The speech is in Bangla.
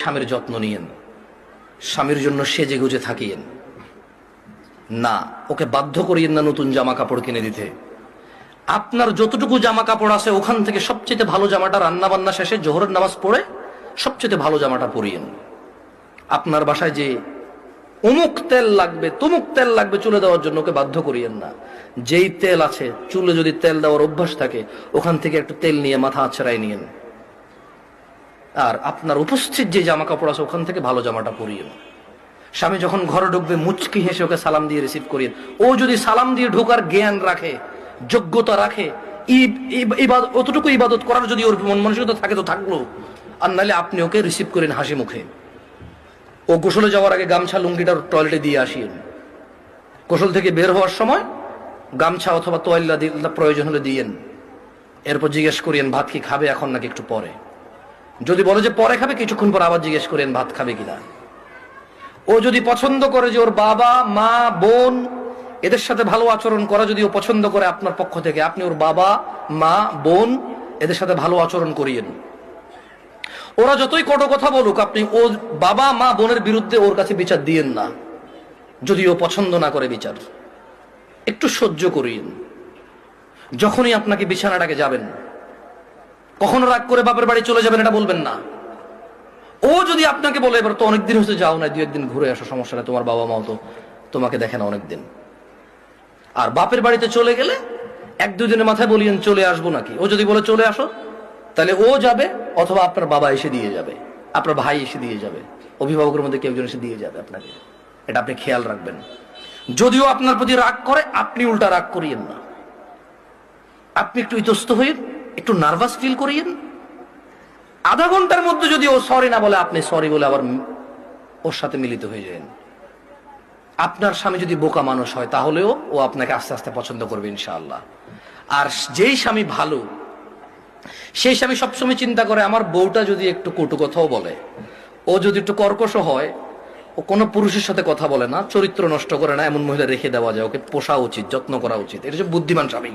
স্বামীর যত্ন নিয়েন, স্বামীর জন্য সেজে গুজে থাকিয়েন না, ওকে বাধ্য করিয়েন না নতুন জামা কাপড় কিনে দিতে। আপনার যতটুকু জামা কাপড় আছে ওখান থেকে সবচেয়ে ভালো জামাটা রান্না বান্না শেষে জোহরের নামাজ পড়ে সবচেয়ে ভালো জামাটা পরিয়েন। আপনার বাসায় যে অমুক তেল লাগবে তমুক তেল লাগবে চুলে দেওয়ার জন্য ওকে বাধ্য করিয়েন না। যেই তেল আছে, চুলে যদি তেল দেওয়ার অভ্যাস থাকে ওখান থেকে একটু তেল নিয়ে মাথা আছড়াই নিয়েন। আর আপনার উপস্থিত যে জামা কাপড় আছে ওখান থেকে ভালো জামাটা পরিয়েন। স্বামী যখন ঘরে ঢুকবে মুচকি হেসে ওকে সালাম দিয়ে রিসিভ করিয়েন। ও যদি সালাম দিয়ে ঢোকার জ্ঞান রাখে, যোগ্যতা রাখে, অতটুকু ইবাদত করার যদি ওর মন মানসিকতা থাকে তো থাকলো, আর নাহলে আপনি ওকে রিসিভ করেন হাসি মুখে। ও গোসলে যাওয়ার আগে গামছা লুঙ্গিটা টয়লেটে দিয়ে আসিয়েন। গোসল থেকে বের হওয়ার সময় গামছা অথবা তোয়াল্লা প্রয়োজন হলে দিয়েন। এরপর জিজ্ঞেস করিয়েন ভাত কি খাবে এখন নাকি একটু পরে। যদি বলে যে পরে খাবে, কিছুক্ষণ পর আবার জিজ্ঞেস করেন ভাত খাবে কিনা। ও যদি পছন্দ করে যে ওর বাবা মা বোন এদের সাথে ভালো আচরণ করা যদি ও পছন্দ করে আপনার পক্ষ থেকে, আপনি ওর বাবা মা বোন এদের সাথে ভালো আচরণ করিয়েন। ওরা যতই কটু কথা বলুক, আপনি ওর বাবা মা বোনের বিরুদ্ধে ওর কাছে বিচার দিয়েন না। যদি ও পছন্দ না করে বিচার, একটু সহ্য করিয়েন। যখনই আপনাকে বিছানাটাকে যাবেন, কখনো রাগ করে বাপের বাড়ি চলে যাবেন এটা বলবেন না। ও যদি আপনাকে বলে এবার তো অনেকদিন হয়েছে যাও না, 2 একদিন ঘুরে আসো, সমস্যা নেই, তোমার বাবা মাও তো তোমাকে দেখে না অনেকদিন। আর বাপের বাড়িতে চলে গেলে 1-2 দিনের মাথায় বলিয়েন চলে আসবো নাকি। ও যদি বলে চলে আসো, তাহলে ও যাবে অথবা আপনার বাবা এসে দিয়ে যাবে, আপনার ভাই এসে দিয়ে যাবে, অভিভাবকের মধ্যে কেউ একজন এসে দিয়ে যাবে আপনাকে। এটা আপনি খেয়াল রাখবেন। যদিও আপনার প্রতি রাগ করে, আপনি উল্টা রাগ করিয়েন না। আপনি একটু ইতস্ত হয়ে একটু নার্ভাস ফিল করিয়েন। আধা ঘন্টার মধ্যে যদি ও সরি না বলে, আপনি সরি বলে আবার ওর সাথে মিলিত হয়ে যান। আপনার স্বামী যদি বোকা মানুষ হয় তাহলেও ও আপনাকে আস্তে আস্তে পছন্দ করবে ইনশাআল্লাহ। আর যেই স্বামী ভালো, সেই স্বামী সবসময় চিন্তা করে আমার বউটা যদি একটু কটু কথাও বলে, ও যদি একটু কর্কশ হয়, ও কোনো পুরুষের সাথে কথা বলে না, চরিত্র নষ্ট করে না, এমন মহিলা রেখে দেওয়া যায়, ওকে পোষা উচিত, যত্ন করা উচিত। এটা হচ্ছে বুদ্ধিমান স্বামী।